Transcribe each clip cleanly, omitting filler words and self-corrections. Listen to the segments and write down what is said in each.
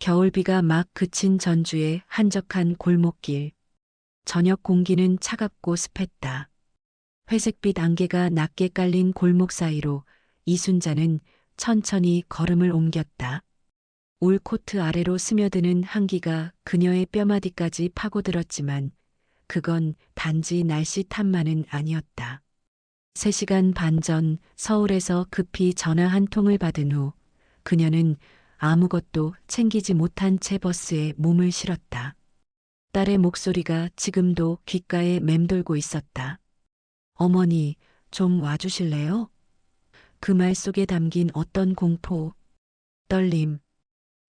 겨울비가 막 그친 전주의 한적한 골목길. 저녁 공기는 차갑고 습했다. 회색빛 안개가 낮게 깔린 골목 사이로 이순자는 천천히 걸음을 옮겼다. 울 코트 아래로 스며드는 한기가 그녀의 뼈마디까지 파고들었지만 그건 단지 날씨 탓만은 아니었다. 3시간 반 전 서울에서 급히 전화 한 통을 받은 후 그녀는 아무것도 챙기지 못한 채 버스에 몸을 실었다. 딸의 목소리가 지금도 귓가에 맴돌고 있었다. 어머니, 좀 와주실래요? 그 말 속에 담긴 어떤 공포, 떨림,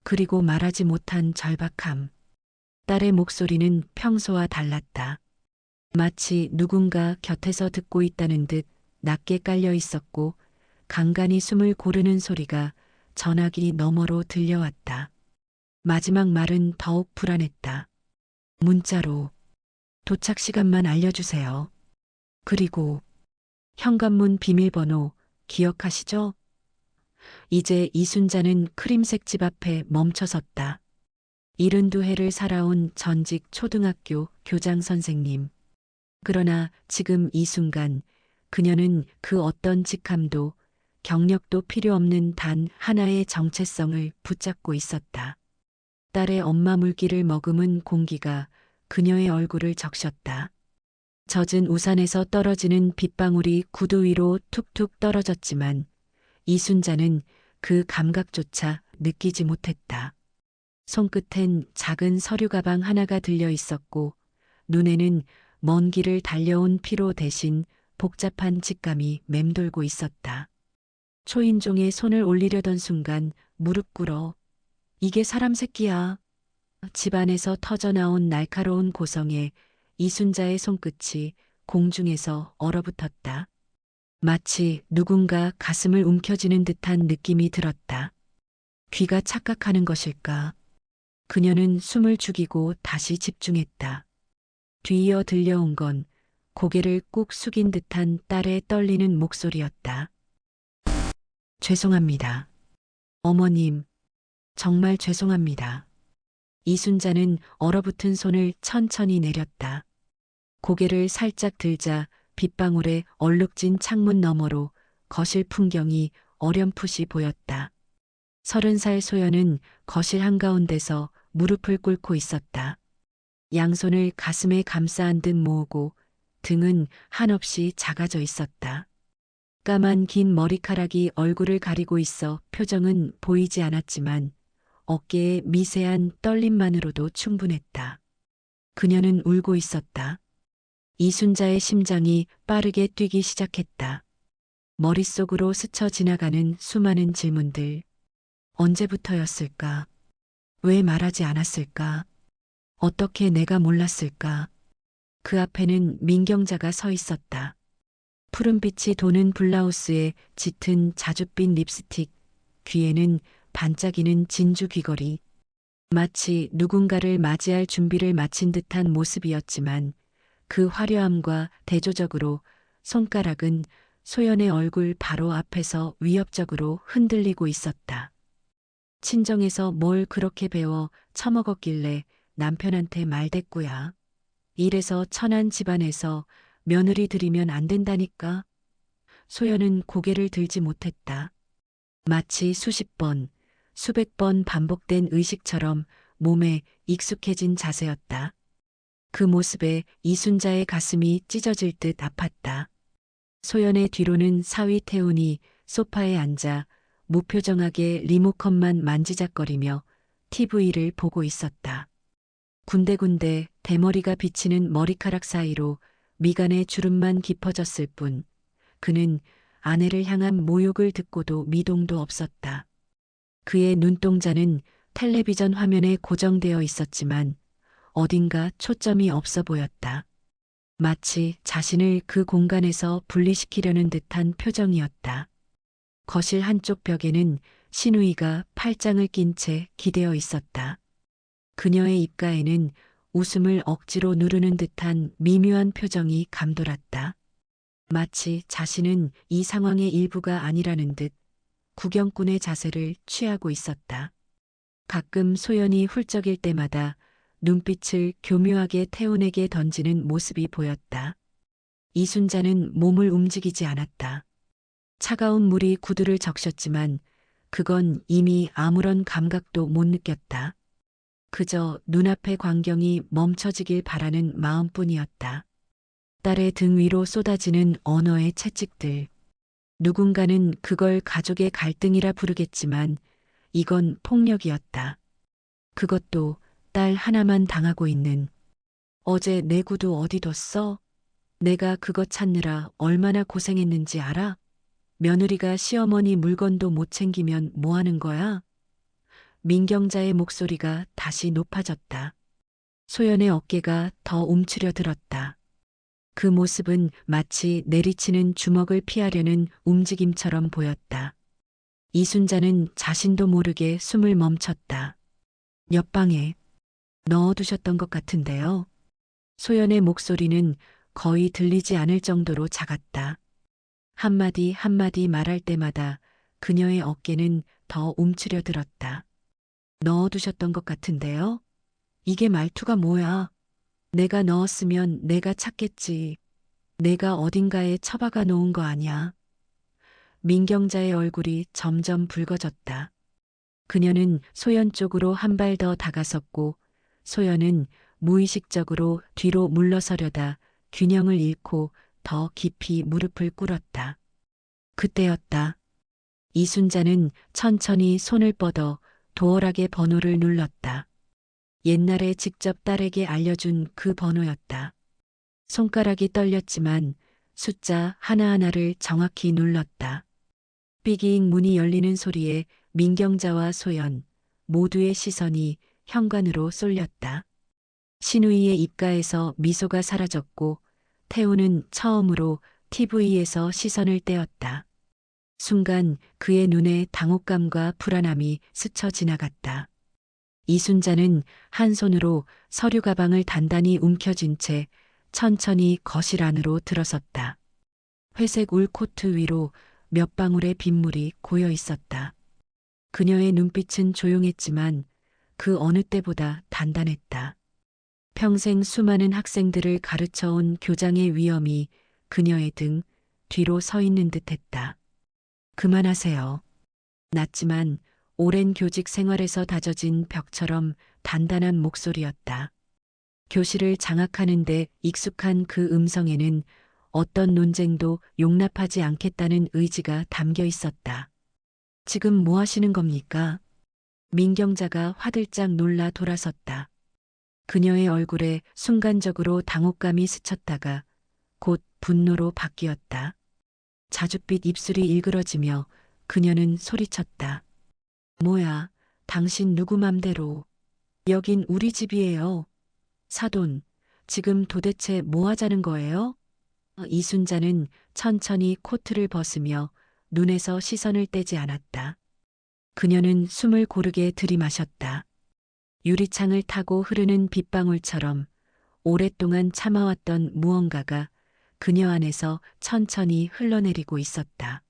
그리고 말하지 못한 절박함. 딸의 목소리는 평소와 달랐다. 마치 누군가 곁에서 듣고 있다는 듯 낮게 깔려 있었고 간간히 숨을 고르는 소리가 전화기 너머로 들려왔다. 마지막 말은 더욱 불안했다. 문자로 도착 시간만 알려주세요. 그리고 현관문 비밀번호 기억하시죠? 이제 이순자는 크림색 집 앞에 멈춰섰다. 72해를 살아온 전직 초등학교 교장 선생님. 그러나 지금 이 순간 그녀는 그 어떤 직함도 경력도 필요 없는 단 하나의 정체성을 붙잡고 있었다. 딸의 엄마 물기를 머금은 공기가 그녀의 얼굴을 적셨다. 젖은 우산에서 떨어지는 빗방울이 구두 위로 툭툭 떨어졌지만 이순자는 그 감각조차 느끼지 못했다. 손끝엔 작은 서류 가방 하나가 들려 있었고 눈에는 먼 길을 달려온 피로 대신 복잡한 직감이 맴돌고 있었다. 초인종에 손을 올리려던 순간 무릎 꿇어 이게 사람 새끼야. 집안에서 터져나온 날카로운 고성에 이순자의 손끝이 공중에서 얼어붙었다. 마치 누군가 가슴을 움켜쥐는 듯한 느낌이 들었다. 귀가 착각하는 것일까? 그녀는 숨을 죽이고 다시 집중했다. 뒤이어 들려온 건 고개를 꾹 숙인 듯한 딸의 떨리는 목소리였다. 죄송합니다. 어머님, 정말 죄송합니다. 이순자는 얼어붙은 손을 천천히 내렸다. 고개를 살짝 들자 빗방울에 얼룩진 창문 너머로 거실 풍경이 어렴풋이 보였다. 30살 소연은 거실 한가운데서 무릎을 꿇고 있었다. 양손을 가슴에 감싸 듯 모으고 등은 한없이 작아져 있었다. 까만 긴 머리카락이 얼굴을 가리고 있어 표정은 보이지 않았지만 어깨에 미세한 떨림만으로도 충분했다. 그녀는 울고 있었다. 이순자의 심장이 빠르게 뛰기 시작했다. 머릿속으로 스쳐 지나가는 수많은 질문들. 언제부터였을까? 왜 말하지 않았을까? 어떻게 내가 몰랐을까? 그 앞에는 민경자가 서 있었다. 푸른빛이 도는 블라우스에 짙은 자줏빛 립스틱, 귀에는 반짝이는 진주 귀걸이. 마치 누군가를 맞이할 준비를 마친 듯한 모습이었지만 그 화려함과 대조적으로 손가락은 소연의 얼굴 바로 앞에서 위협적으로 흔들리고 있었다. 친정에서 뭘 그렇게 배워 처먹었길래 남편한테 말대꾸야. 이래서 천한 집안에서 며느리 들이면 안 된다니까. 소연은 고개를 들지 못했다. 마치 수십 번, 수백 번 반복된 의식처럼 몸에 익숙해진 자세였다. 그 모습에 이순자의 가슴이 찢어질 듯 아팠다. 소연의 뒤로는 사위 태훈이 소파에 앉아 무표정하게 리모컨만 만지작거리며 TV를 보고 있었다. 군데군데 대머리가 비치는 머리카락 사이로 미간의 주름만 깊어졌을 뿐 그는 아내를 향한 모욕을 듣고도 미동도 없었다. 그의 눈동자는 텔레비전 화면에 고정되어 있었지만 어딘가 초점이 없어 보였다. 마치 자신을 그 공간에서 분리시키려는 듯한 표정이었다. 거실 한쪽 벽에는 신우이가 팔짱을 낀 채 기대어 있었다. 그녀의 입가에는 웃음을 억지로 누르는 듯한 미묘한 표정이 감돌았다. 마치 자신은 이 상황의 일부가 아니라는 듯 구경꾼의 자세를 취하고 있었다. 가끔 소연이 훌쩍일 때마다 눈빛을 교묘하게 태훈에게 던지는 모습이 보였다. 이순자는 몸을 움직이지 않았다. 차가운 물이 구두를 적셨지만 그건 이미 아무런 감각도 못 느꼈다. 그저 눈앞의 광경이 멈춰지길 바라는 마음뿐이었다. 딸의 등 위로 쏟아지는 언어의 채찍들. 누군가는 그걸 가족의 갈등이라 부르겠지만 이건 폭력이었다. 그것도 딸 하나만 당하고 있는. 어제 내 구두 어디 뒀어? 내가 그거 찾느라 얼마나 고생했는지 알아? 며느리가 시어머니 물건도 못 챙기면 뭐 하는 거야? 민경자의 목소리가 다시 높아졌다. 소연의 어깨가 더 움츠려 들었다. 그 모습은 마치 내리치는 주먹을 피하려는 움직임처럼 보였다. 이순자는 자신도 모르게 숨을 멈췄다. 옆방에 넣어두셨던 것 같은데요. 소연의 목소리는 거의 들리지 않을 정도로 작았다. 한마디 한마디 말할 때마다 그녀의 어깨는 더 움츠려 들었다. 넣어두셨던 것 같은데요? 이게 말투가 뭐야? 내가 넣었으면 내가 찾겠지. 내가 어딘가에 처박아 놓은 거 아니야. 민경자의 얼굴이 점점 붉어졌다. 그녀는 소연 쪽으로 한 발 더 다가섰고 소연은 무의식적으로 뒤로 물러서려다 균형을 잃고 더 깊이 무릎을 꿇었다. 그때였다. 이순자는 천천히 손을 뻗어 도어락의 번호를 눌렀다. 옛날에 직접 딸에게 알려준 그 번호였다. 손가락이 떨렸지만 숫자 하나하나를 정확히 눌렀다. 삐기익 문이 열리는 소리에 민경자와 소연 모두의 시선이 현관으로 쏠렸다. 신우이의 입가에서 미소가 사라졌고 태우는 처음으로 TV에서 시선을 떼었다. 순간 그의 눈에 당혹감과 불안함이 스쳐 지나갔다. 이순자는 한 손으로 서류 가방을 단단히 움켜쥔 채 천천히 거실 안으로 들어섰다. 회색 울 코트 위로 몇 방울의 빗물이 고여 있었다. 그녀의 눈빛은 조용했지만 그 어느 때보다 단단했다. 평생 수많은 학생들을 가르쳐온 교장의 위엄이 그녀의 등 뒤로 서 있는 듯했다. 그만하세요. 낮지만 오랜 교직 생활에서 다져진 벽처럼 단단한 목소리였다. 교실을 장악하는데 익숙한 그 음성에는 어떤 논쟁도 용납하지 않겠다는 의지가 담겨 있었다. 지금 뭐 하시는 겁니까? 민경자가 화들짝 놀라 돌아섰다. 그녀의 얼굴에 순간적으로 당혹감이 스쳤다가 곧 분노로 바뀌었다. 자줏빛 입술이 일그러지며 그녀는 소리쳤다. 뭐야, 당신 누구 맘대로. 여긴 우리 집이에요. 사돈, 지금 도대체 뭐 하자는 거예요? 이순자는 천천히 코트를 벗으며 눈에서 시선을 떼지 않았다. 그녀는 숨을 고르게 들이마셨다. 유리창을 타고 흐르는 빗방울처럼 오랫동안 참아왔던 무언가가 그녀 안에서 천천히 흘러내리고 있었다.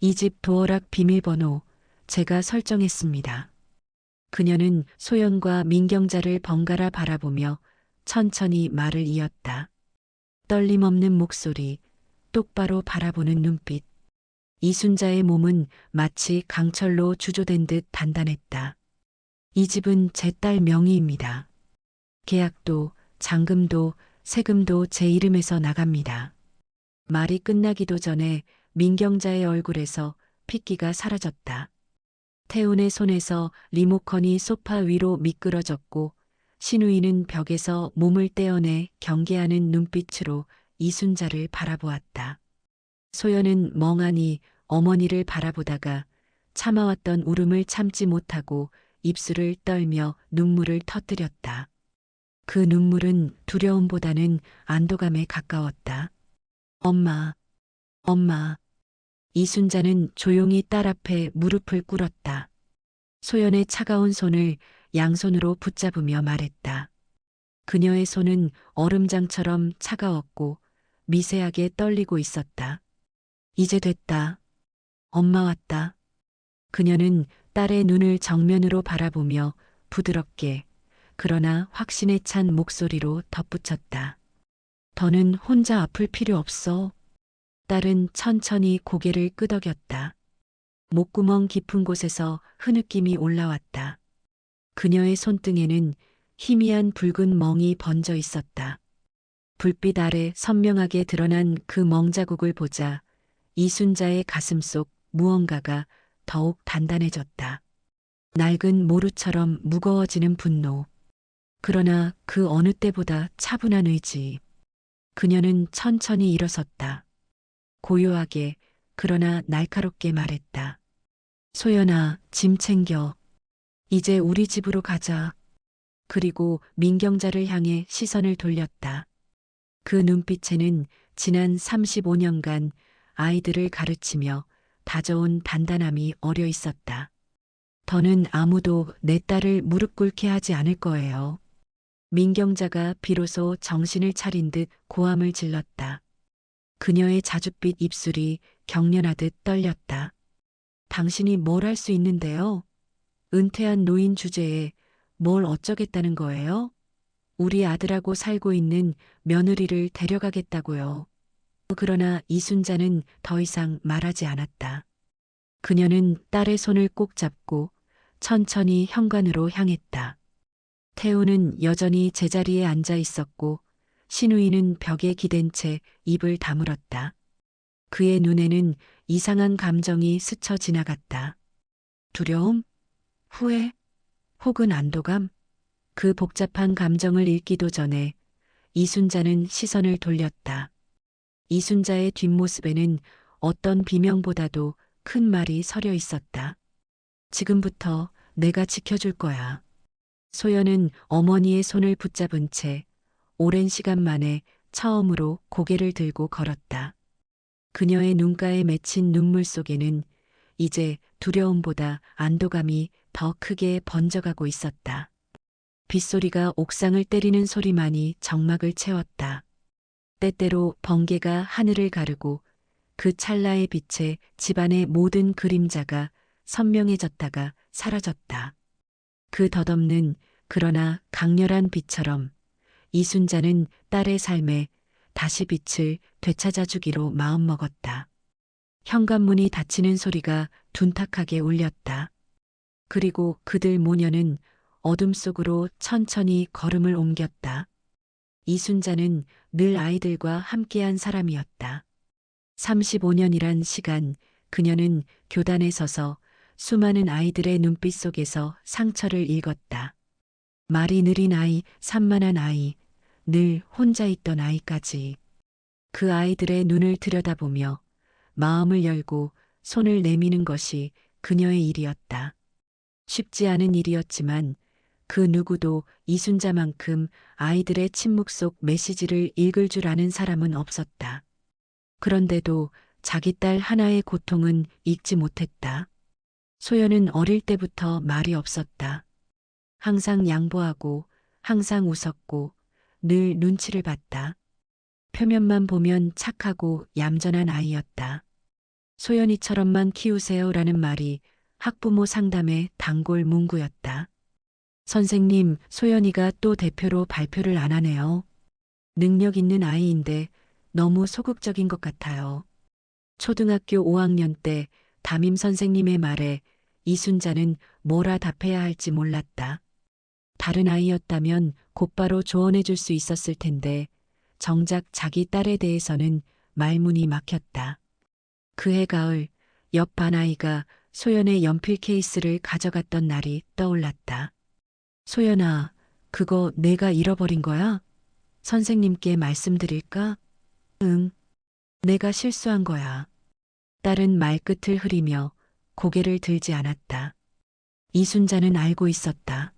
이 집 도어락 비밀번호 제가 설정했습니다. 그녀는 소연과 민경자를 번갈아 바라보며 천천히 말을 이었다. 떨림 없는 목소리, 똑바로 바라보는 눈빛. 이순자의 몸은 마치 강철로 주조된 듯 단단했다. 이 집은 제 딸 명의입니다. 계약도, 잔금도, 세금도 제 이름에서 나갑니다. 말이 끝나기도 전에 민경자의 얼굴에서 핏기가 사라졌다. 태훈의 손에서 리모컨이 소파 위로 미끄러졌고 신우이는 벽에서 몸을 떼어내 경계하는 눈빛으로 이순자를 바라보았다. 소연은 멍하니 어머니를 바라보다가 참아왔던 울음을 참지 못하고 입술을 떨며 눈물을 터뜨렸다. 그 눈물은 두려움보다는 안도감에 가까웠다. 엄마, 엄마. 이순자는 조용히 딸 앞에 무릎을 꿇었다. 소연의 차가운 손을 양손으로 붙잡으며 말했다. 그녀의 손은 얼음장처럼 차가웠고 미세하게 떨리고 있었다. 이제 됐다. 엄마 왔다. 그녀는 딸의 눈을 정면으로 바라보며 부드럽게 그러나 확신에 찬 목소리로 덧붙였다. 더는 혼자 아플 필요 없어. 딸은 천천히 고개를 끄덕였다. 목구멍 깊은 곳에서 흐느낌이 올라왔다. 그녀의 손등에는 희미한 붉은 멍이 번져 있었다. 불빛 아래 선명하게 드러난 그 멍자국을 보자 이순자의 가슴 속 무언가가 더욱 단단해졌다. 낡은 모루처럼 무거워지는 분노. 그러나 그 어느 때보다 차분한 의지. 그녀는 천천히 일어섰다. 고요하게 그러나 날카롭게 말했다. 소연아, 짐 챙겨. 이제 우리 집으로 가자. 그리고 민경자를 향해 시선을 돌렸다. 그 눈빛에는 지난 35년간 아이들을 가르치며 다져온 단단함이 어려 있었다. 더는 아무도 내 딸을 무릎 꿇게 하지 않을 거예요. 민경자가 비로소 정신을 차린 듯 고함을 질렀다. 그녀의 자줏빛 입술이 경련하듯 떨렸다. 당신이 뭘 할 수 있는데요? 은퇴한 노인 주제에 뭘 어쩌겠다는 거예요? 우리 아들하고 살고 있는 며느리를 데려가겠다고요. 그러나 이순자는 더 이상 말하지 않았다. 그녀는 딸의 손을 꼭 잡고 천천히 현관으로 향했다. 태우는 여전히 제자리에 앉아 있었고 신우이는 벽에 기댄 채 입을 다물었다. 그의 눈에는 이상한 감정이 스쳐 지나갔다. 두려움? 후회? 혹은 안도감? 그 복잡한 감정을 읽기도 전에 이순자는 시선을 돌렸다. 이순자의 뒷모습에는 어떤 비명보다도 큰 말이 서려 있었다. 지금부터 내가 지켜줄 거야. 소연은 어머니의 손을 붙잡은 채 오랜 시간 만에 처음으로 고개를 들고 걸었다. 그녀의 눈가에 맺힌 눈물 속에는 이제 두려움보다 안도감이 더 크게 번져가고 있었다. 빗소리가 옥상을 때리는 소리만이 정막을 채웠다. 때때로 번개가 하늘을 가르고 그 찰나의 빛에 집안의 모든 그림자가 선명해졌다가 사라졌다. 그 덧없는 그러나 강렬한 빛처럼 이순자는 딸의 삶에 다시 빛을 되찾아주기로 마음먹었다. 현관문이 닫히는 소리가 둔탁하게 울렸다. 그리고 그들 모녀는 어둠 속으로 천천히 걸음을 옮겼다. 이순자는 늘 아이들과 함께한 사람이었다. 35년이란 시간 그녀는 교단에 서서 수많은 아이들의 눈빛 속에서 상처를 읽었다. 말이 느린 아이, 산만한 아이, 늘 혼자 있던 아이까지. 그 아이들의 눈을 들여다보며 마음을 열고 손을 내미는 것이 그녀의 일이었다. 쉽지 않은 일이었지만 그 누구도 이순자만큼 아이들의 침묵 속 메시지를 읽을 줄 아는 사람은 없었다. 그런데도 자기 딸 하나의 고통은 잊지 못했다. 소연은 어릴 때부터 말이 없었다. 항상 양보하고 항상 웃었고 늘 눈치를 봤다. 표면만 보면 착하고 얌전한 아이였다. 소연이처럼만 키우세요라는 말이 학부모 상담의 단골 문구였다. 선생님, 소연이가 또 대표로 발표를 안 하네요. 능력 있는 아이인데 너무 소극적인 것 같아요. 초등학교 5학년 때 담임 선생님의 말에 이순자는 뭐라 답해야 할지 몰랐다. 다른 아이였다면 곧바로 조언해 줄 수 있었을 텐데 정작 자기 딸에 대해서는 말문이 막혔다. 그해 가을 옆 반 아이가 소연의 연필 케이스를 가져갔던 날이 떠올랐다. 소연아, 그거 내가 잃어버린 거야? 선생님께 말씀드릴까? 응, 내가 실수한 거야. 딸은 말끝을 흐리며 고개를 들지 않았다. 이순자는 알고 있었다.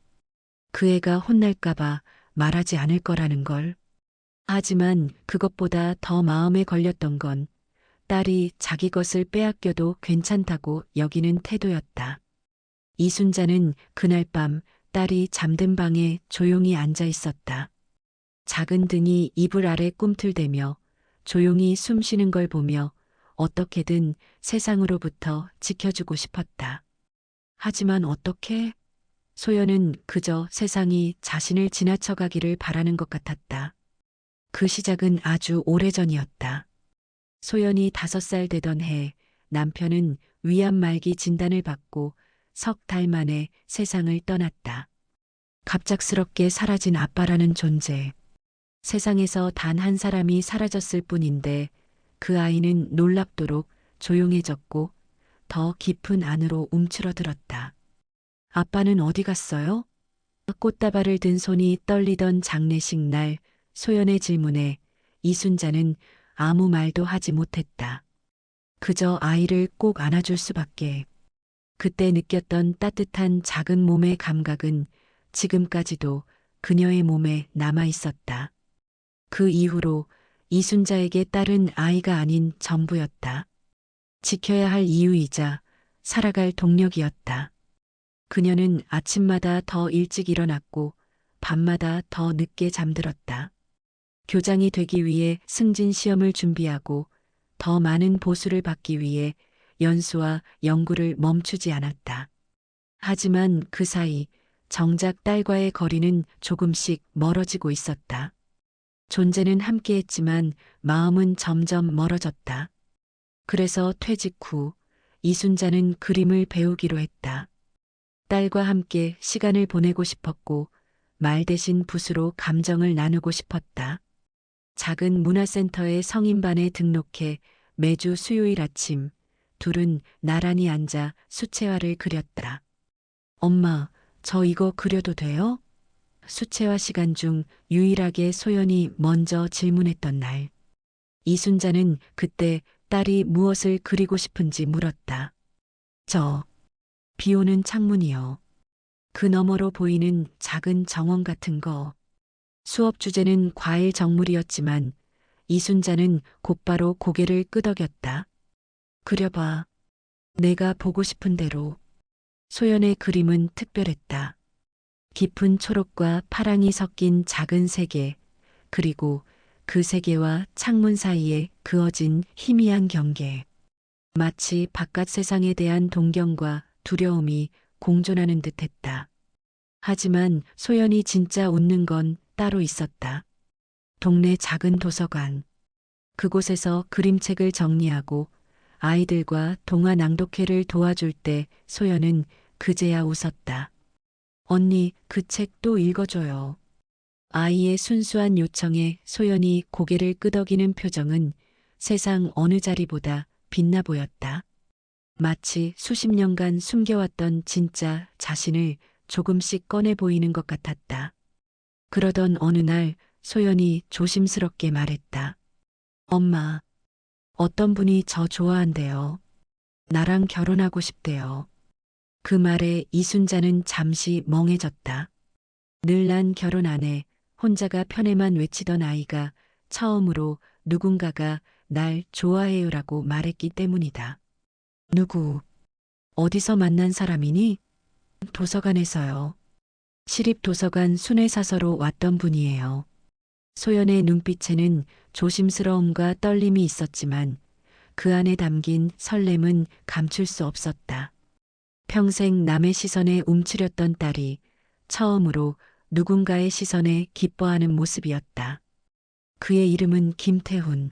그 애가 혼날까봐 말하지 않을 거라는 걸. 하지만 그것보다 더 마음에 걸렸던 건 딸이 자기 것을 빼앗겨도 괜찮다고 여기는 태도였다. 이순자는 그날 밤 딸이 잠든 방에 조용히 앉아 있었다. 작은 등이 이불 아래 꿈틀대며 조용히 숨 쉬는 걸 보며 어떻게든 세상으로부터 지켜주고 싶었다. 하지만 어떻게? 소연은 그저 세상이 자신을 지나쳐가기를 바라는 것 같았다. 그 시작은 아주 오래전이었다. 소연이 5살 되던 해 남편은 위암 말기 진단을 받고 석 달 만에 세상을 떠났다. 갑작스럽게 사라진 아빠라는 존재. 세상에서 단 한 사람이 사라졌을 뿐인데 그 아이는 놀랍도록 조용해졌고 더 깊은 안으로 움츠러들었다. 아빠는 어디 갔어요? 꽃다발을 든 손이 떨리던 장례식 날 소연의 질문에 이순자는 아무 말도 하지 못했다. 그저 아이를 꼭 안아줄 수밖에. 그때 느꼈던 따뜻한 작은 몸의 감각은 지금까지도 그녀의 몸에 남아 있었다. 그 이후로 이순자에게 딸은 아이가 아닌 전부였다. 지켜야 할 이유이자 살아갈 동력이었다. 그녀는 아침마다 더 일찍 일어났고 밤마다 더 늦게 잠들었다. 교장이 되기 위해 승진 시험을 준비하고 더 많은 보수를 받기 위해 연수와 연구를 멈추지 않았다. 하지만 그 사이 정작 딸과의 거리는 조금씩 멀어지고 있었다. 존재는 함께했지만 마음은 점점 멀어졌다. 그래서 퇴직 후 이순자는 그림을 배우기로 했다. 딸과 함께 시간을 보내고 싶었고 말 대신 붓으로 감정을 나누고 싶었다. 작은 문화센터의 성인반에 등록해 매주 수요일 아침 둘은 나란히 앉아 수채화를 그렸다. 엄마, 저 이거 그려도 돼요? 수채화 시간 중 유일하게 소연이 먼저 질문했던 날. 이순자는 그때 딸이 무엇을 그리고 싶은지 물었다. 비 오는 창문이요. 그 너머로 보이는 작은 정원 같은 거. 수업 주제는 과일 정물이었지만 이순자는 곧바로 고개를 끄덕였다. 그려봐. 내가 보고 싶은 대로. 소연의 그림은 특별했다. 깊은 초록과 파랑이 섞인 작은 세계, 그리고 그 세계와 창문 사이에 그어진 희미한 경계. 마치 바깥 세상에 대한 동경과 두려움이 공존하는 듯 했다. 하지만 소연이 진짜 웃는 건 따로 있었다. 동네 작은 도서관. 그곳에서 그림책을 정리하고 아이들과 동화 낭독회를 도와줄 때 소연은 그제야 웃었다. 언니, 그 책 또 읽어줘요. 아이의 순수한 요청에 소연이 고개를 끄덕이는 표정은 세상 어느 자리보다 빛나 보였다. 마치 수십 년간 숨겨왔던 진짜 자신을 조금씩 꺼내 보이는 것 같았다. 그러던 어느 날 소연이 조심스럽게 말했다. 엄마, 어떤 분이 저 좋아한대요. 나랑 결혼하고 싶대요. 그 말에 이순자는 잠시 멍해졌다. 늘 난 결혼 안 해. 혼자가 편에만 외치던 아이가 처음으로 누군가가 날 좋아해요라고 말했기 때문이다. 누구? 어디서 만난 사람이니? 도서관에서요. 시립도서관 순회사서로 왔던 분이에요. 소연의 눈빛에는 조심스러움과 떨림이 있었지만 그 안에 담긴 설렘은 감출 수 없었다. 평생 남의 시선에 움츠렸던 딸이 처음으로 누군가의 시선에 기뻐하는 모습이었다. 그의 이름은 김태훈.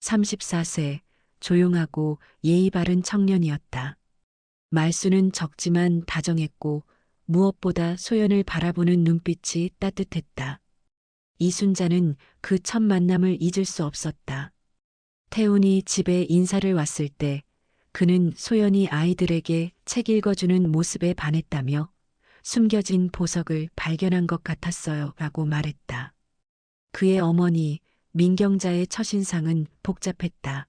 34세, 조용하고 예의 바른 청년이었다. 말수는 적지만 다정했고 무엇보다 소연을 바라보는 눈빛이 따뜻했다. 이순자는 그 첫 만남을 잊을 수 없었다. 태훈이 집에 인사를 왔을 때 그는 소연이 아이들에게 책 읽어주는 모습에 반했다며 숨겨진 보석을 발견한 것 같았어요 라고 말했다. 그의 어머니 민경자의 첫인상은 복잡했다.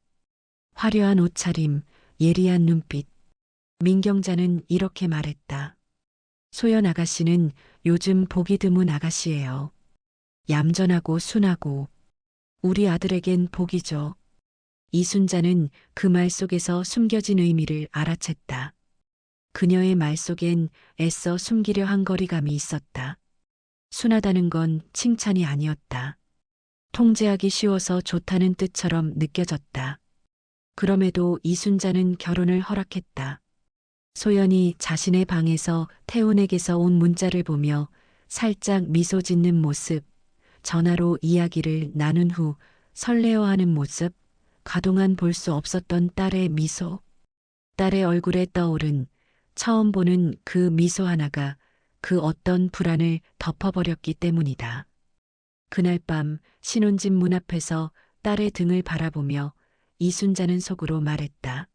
화려한 옷차림, 예리한 눈빛. 민경자는 이렇게 말했다. 소연 아가씨는 요즘 보기 드문 아가씨예요. 얌전하고 순하고 우리 아들에겐 복이죠. 이순자는 그 말 속에서 숨겨진 의미를 알아챘다. 그녀의 말 속엔 애써 숨기려 한 거리감이 있었다. 순하다는 건 칭찬이 아니었다. 통제하기 쉬워서 좋다는 뜻처럼 느껴졌다. 그럼에도 이순자는 결혼을 허락했다. 소연이 자신의 방에서 태훈에게서 온 문자를 보며 살짝 미소 짓는 모습, 전화로 이야기를 나눈 후 설레어하는 모습, 그동안 볼 수 없었던 딸의 미소, 딸의 얼굴에 떠오른 처음 보는 그 미소 하나가 그 어떤 불안을 덮어버렸기 때문이다. 그날 밤 신혼집 문 앞에서 딸의 등을 바라보며 이순자는 속으로 말했다.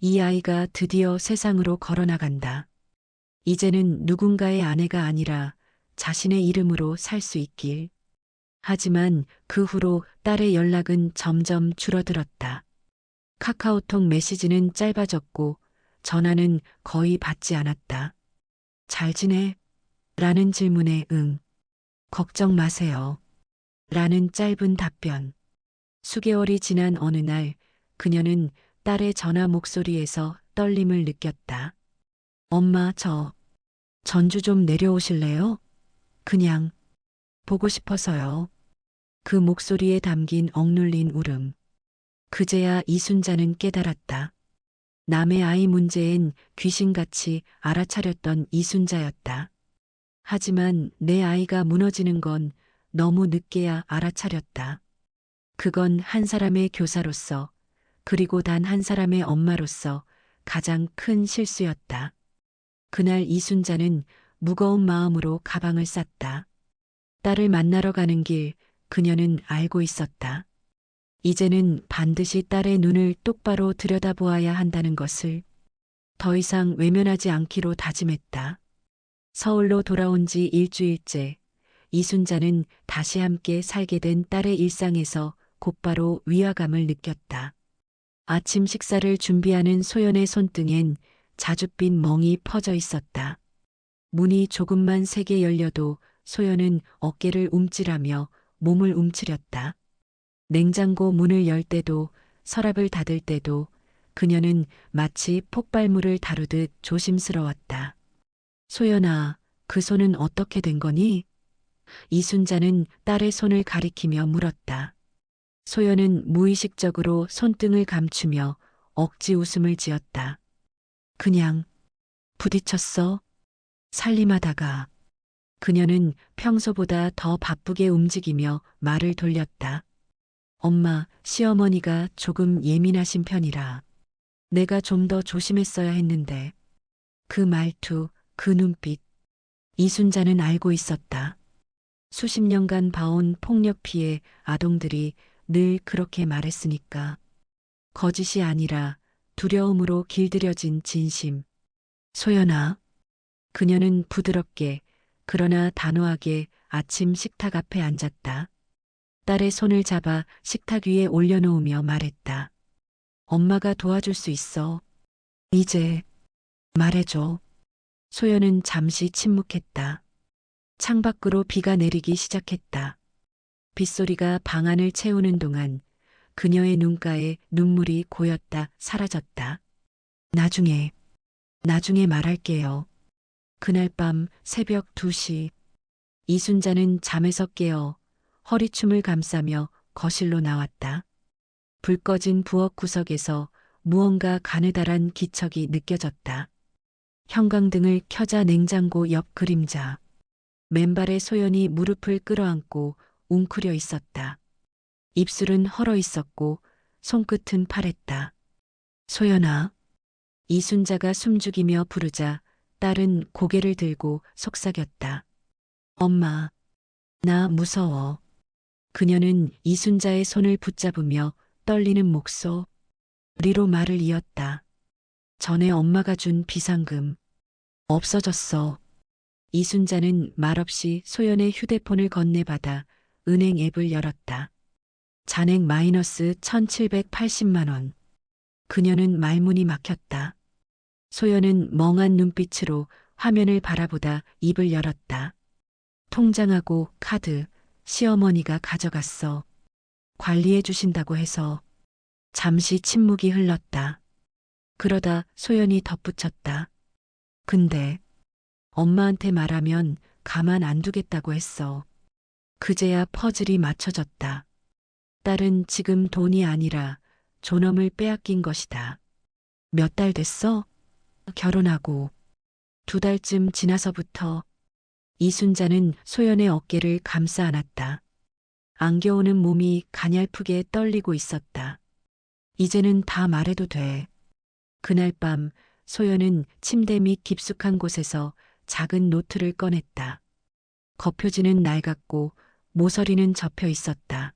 이 아이가 드디어 세상으로 걸어나간다. 이제는 누군가의 아내가 아니라 자신의 이름으로 살 수 있길. 하지만 그 후로 딸의 연락은 점점 줄어들었다. 카카오톡 메시지는 짧아졌고 전화는 거의 받지 않았다. 잘 지내? 라는 질문에 응. 걱정 마세요. 라는 짧은 답변. 수개월이 지난 어느 날 그녀는 딸의 전화 목소리에서 떨림을 느꼈다. 엄마, 저 전주 좀 내려오실래요? 그냥 보고 싶어서요. 그 목소리에 담긴 억눌린 울음. 그제야 이순자는 깨달았다. 남의 아이 문제엔 귀신같이 알아차렸던 이순자였다. 하지만 내 아이가 무너지는 건 너무 늦게야 알아차렸다. 그건 한 사람의 교사로서, 그리고 단 한 사람의 엄마로서 가장 큰 실수였다. 그날 이순자는 무거운 마음으로 가방을 쌌다. 딸을 만나러 가는 길, 그녀는 알고 있었다. 이제는 반드시 딸의 눈을 똑바로 들여다보아야 한다는 것을 더 이상 외면하지 않기로 다짐했다. 서울로 돌아온 지 일주일째, 이순자는 다시 함께 살게 된 딸의 일상에서 곧바로 위화감을 느꼈다. 아침 식사를 준비하는 소연의 손등엔 자줏빛 멍이 퍼져 있었다. 문이 조금만 세게 열려도 소연은 어깨를 움찔하며 몸을 움츠렸다. 냉장고 문을 열 때도 서랍을 닫을 때도 그녀는 마치 폭발물을 다루듯 조심스러웠다. 소연아, 그 손은 어떻게 된 거니? 이순자는 딸의 손을 가리키며 물었다. 소연은 무의식적으로 손등을 감추며 억지 웃음을 지었다. 그냥 부딪혔어. 살림하다가. 그녀는 평소보다 더 바쁘게 움직이며 말을 돌렸다. 엄마, 시어머니가 조금 예민하신 편이라 내가 좀 더 조심했어야 했는데. 그 말투, 그 눈빛. 이순자는 알고 있었다. 수십 년간 봐온 폭력 피해 아동들이 늘 그렇게 말했으니까. 거짓이 아니라 두려움으로 길들여진 진심. 소연아. 그녀는 부드럽게 그러나 단호하게 아침 식탁 앞에 앉았다. 딸의 손을 잡아 식탁 위에 올려놓으며 말했다. 엄마가 도와줄 수 있어. 이제 말해줘. 소연은 잠시 침묵했다. 창밖으로 비가 내리기 시작했다. 빗소리가 방 안을 채우는 동안 그녀의 눈가에 눈물이 고였다 사라졌다. 나중에 말할게요. 그날 밤 새벽 2시 이순자는 잠에서 깨어 허리춤을 감싸며 거실로 나왔다. 불 꺼진 부엌 구석에서 무언가 가느다란 기척이 느껴졌다. 형광등을 켜자 냉장고 옆 그림자. 맨발에 소연이 무릎을 끌어안고 웅크려 있었다. 입술은 헐어 있었고 손끝은 파랬다. 소연아. 이순자가 숨죽이며 부르자 딸은 고개를 들고 속삭였다. 엄마, 나 무서워. 그녀는 이순자의 손을 붙잡으며 떨리는 목소리로 말을 이었다. 전에 엄마가 준 비상금 없어졌어. 이순자는 말없이 소연의 휴대폰을 건네받아 은행 앱을 열었다. 잔액 마이너스 1780만 원. 그녀는 말문이 막혔다. 소연은 멍한 눈빛으로 화면을 바라보다 입을 열었다. 통장하고 카드, 시어머니가 가져갔어. 관리해 주신다고 해서. 잠시 침묵이 흘렀다. 그러다 소연이 덧붙였다. 근데 엄마한테 말하면 가만 안 두겠다고 했어. 그제야 퍼즐이 맞춰졌다. 딸은 지금 돈이 아니라 존엄을 빼앗긴 것이다. 몇 달 됐어? 결혼하고 2달쯤 지나서부터 이순자는 소연의 어깨를 감싸 안았다. 안겨오는 몸이 가냘프게 떨리고 있었다. 이제는 다 말해도 돼. 그날 밤 소연은 침대 밑 깊숙한 곳에서 작은 노트를 꺼냈다. 겉표지는 낡았고 모서리는 접혀 있었다.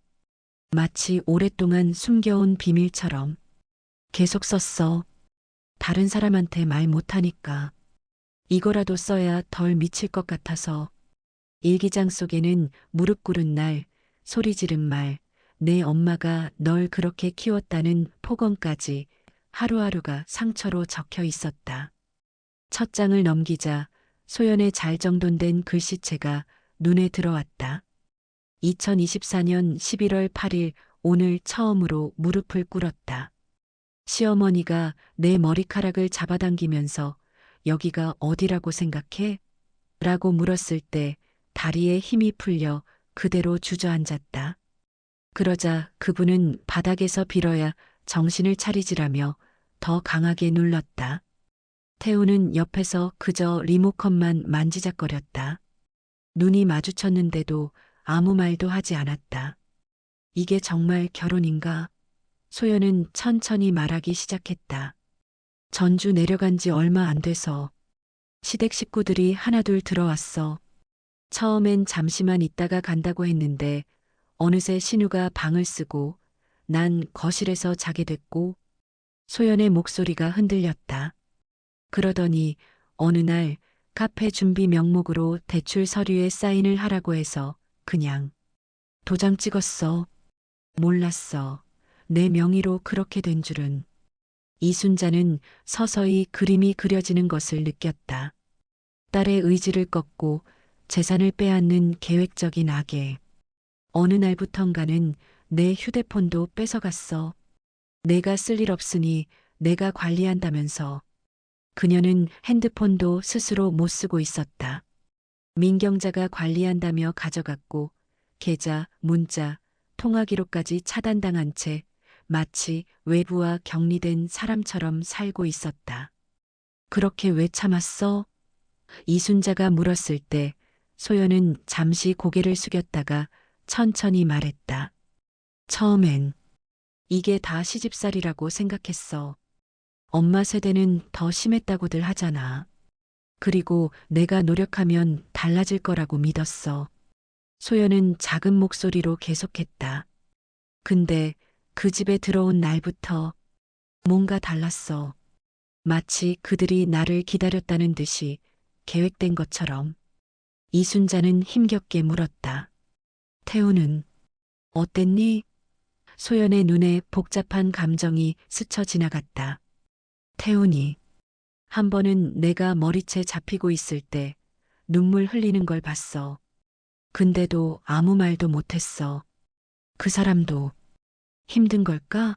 마치 오랫동안 숨겨온 비밀처럼. 계속 썼어. 다른 사람한테 말 못하니까. 이거라도 써야 덜 미칠 것 같아서. 일기장 속에는 무릎 꿇은 날, 소리 지른 말, 내 엄마가 널 그렇게 키웠다는 폭언까지 하루하루가 상처로 적혀 있었다. 첫 장을 넘기자 소연의 잘 정돈된 글씨체가 눈에 들어왔다. 2024년 11월 8일 오늘 처음으로 무릎을 꿇었다. 시어머니가 내 머리카락을 잡아당기면서 여기가 어디라고 생각해? 라고 물었을 때 다리에 힘이 풀려 그대로 주저앉았다. 그러자 그분은 바닥에서 빌어야 정신을 차리지라며 더 강하게 눌렀다. 태우는 옆에서 그저 리모컨만 만지작거렸다. 눈이 마주쳤는데도 아무 말도 하지 않았다. 이게 정말 결혼인가? 소연은 천천히 말하기 시작했다. 전주 내려간 지 얼마 안 돼서 시댁 식구들이 하나둘 들어왔어. 처음엔 잠시만 있다가 간다고 했는데 어느새 신우가 방을 쓰고 난 거실에서 자게 됐고 소연의 목소리가 흔들렸다. 그러더니 어느 날 카페 준비 명목으로 대출 서류에 사인을 하라고 해서 그냥 도장 찍었어. 몰랐어. 내 명의로 그렇게 된 줄은. 이순자는 서서히 그림이 그려지는 것을 느꼈다. 딸의 의지를 꺾고 재산을 빼앗는 계획적인 악에. 어느 날부턴가는 내 휴대폰도 뺏어갔어. 내가 쓸 일 없으니 내가 관리한다면서. 그녀는 핸드폰도 스스로 못 쓰고 있었다. 민경자가 관리한다며 가져갔고 계좌, 문자, 통화 기록까지 차단당한 채 마치 외부와 격리된 사람처럼 살고 있었다. 그렇게 왜 참았어? 이순자가 물었을 때 소연은 잠시 고개를 숙였다가 천천히 말했다. 처음엔 이게 다 시집살이라고 생각했어. 엄마 세대는 더 심했다고들 하잖아. 그리고 내가 노력하면 달라질 거라고 믿었어. 소연은 작은 목소리로 계속했다. 근데 그 집에 들어온 날부터 뭔가 달랐어. 마치 그들이 나를 기다렸다는 듯이 계획된 것처럼. 이순자는 힘겹게 물었다. 태우는 어땠니? 소연의 눈에 복잡한 감정이 스쳐 지나갔다. 태훈이 한 번은 내가 머리채 잡히고 있을 때 눈물 흘리는 걸 봤어. 근데도 아무 말도 못했어. 그 사람도 힘든 걸까?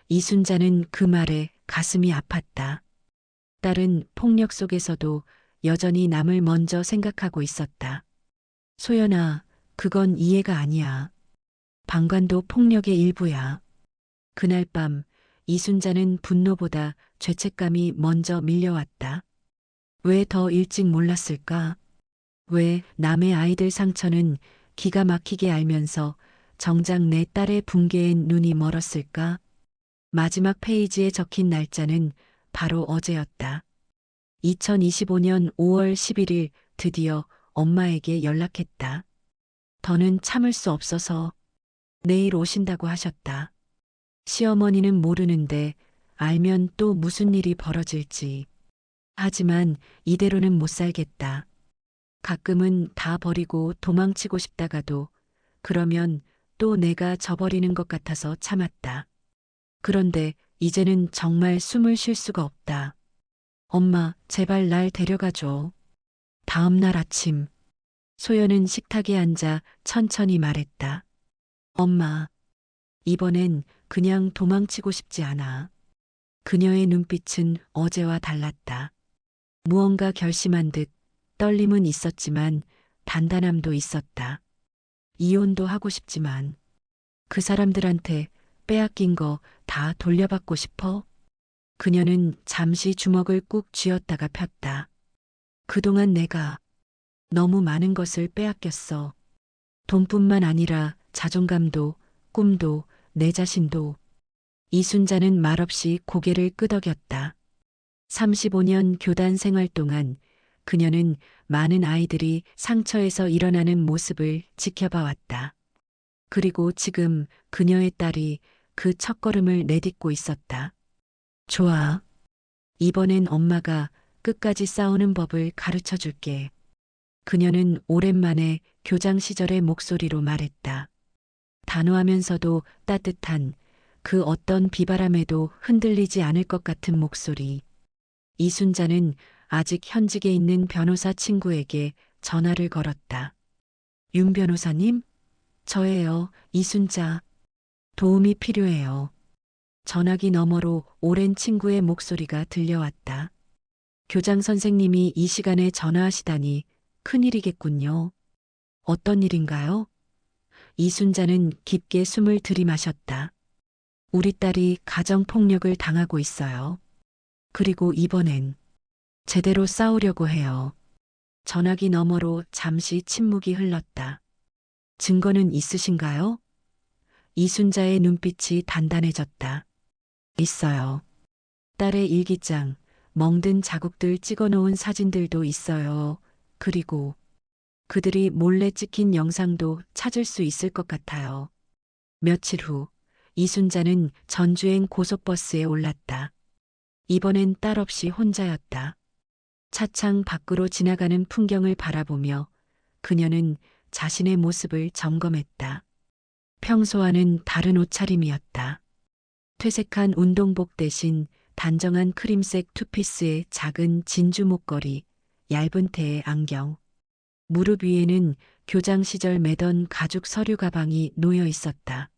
이순자는 그 말에 가슴이 아팠다. 딸은 폭력 속에서도 여전히 남을 먼저 생각하고 있었다. 소연아, 그건 이해가 아니야. 방관도 폭력의 일부야. 그날 밤 이순자는 분노보다 죄책감이 먼저 밀려왔다. 왜 더 일찍 몰랐을까? 왜 남의 아이들 상처는 기가 막히게 알면서 정작 내 딸의 붕괴엔 눈이 멀었을까? 마지막 페이지에 적힌 날짜는 바로 어제였다. 2025년 5월 11일 드디어 엄마에게 연락했다. 더는 참을 수 없어서 내일 오신다고 하셨다. 시어머니는 모르는데 알면 또 무슨 일이 벌어질지. 하지만 이대로는 못 살겠다. 가끔은 다 버리고 도망치고 싶다가도 그러면 또 내가 져버리는 것 같아서 참았다. 그런데 이제는 정말 숨을 쉴 수가 없다. 엄마, 제발 날 데려가줘. 다음 날 아침, 소연은 식탁에 앉아 천천히 말했다. 엄마, 이번엔 그냥 도망치고 싶지 않아. 그녀의 눈빛은 어제와 달랐다. 무언가 결심한 듯 떨림은 있었지만 단단함도 있었다. 이혼도 하고 싶지만 그 사람들한테 빼앗긴 거 다 돌려받고 싶어? 그녀는 잠시 주먹을 꾹 쥐었다가 폈다. 그동안 내가 너무 많은 것을 빼앗겼어. 돈뿐만 아니라 자존감도, 꿈도, 내 자신도. 이순자는 말없이 고개를 끄덕였다. 35년 교단 생활 동안 그녀는 많은 아이들이 상처에서 일어나는 모습을 지켜봐 왔다. 그리고 지금 그녀의 딸이 그 첫걸음을 내딛고 있었다. 좋아. 이번엔 엄마가 끝까지 싸우는 법을 가르쳐 줄게. 그녀는 오랜만에 교장 시절의 목소리로 말했다. 단호하면서도 따뜻한 그 어떤 비바람에도 흔들리지 않을 것 같은 목소리. 이순자는 아직 현직에 있는 변호사 친구에게 전화를 걸었다. 윤 변호사님? 저예요, 이순자. 도움이 필요해요. 전화기 너머로 오랜 친구의 목소리가 들려왔다. 교장 선생님이 이 시간에 전화하시다니 큰일이겠군요. 어떤 일인가요? 이순자는 깊게 숨을 들이마셨다. 우리 딸이 가정폭력을 당하고 있어요. 그리고 이번엔 제대로 싸우려고 해요. 전화기 너머로 잠시 침묵이 흘렀다. 증거는 있으신가요? 이순자의 눈빛이 단단해졌다. 있어요. 딸의 일기장, 멍든 자국들 찍어놓은 사진들도 있어요. 그리고 그들이 몰래 찍힌 영상도 찾을 수 있을 것 같아요. 며칠 후, 이순자는 전주행 고속버스에 올랐다. 이번엔 딸 없이 혼자였다. 차창 밖으로 지나가는 풍경을 바라보며 그녀는 자신의 모습을 점검했다. 평소와는 다른 옷차림이었다. 퇴색한 운동복 대신 단정한 크림색 투피스에 작은 진주 목걸이, 얇은 테의 안경. 무릎 위에는 교장 시절 매던 가죽 서류 가방이 놓여 있었다.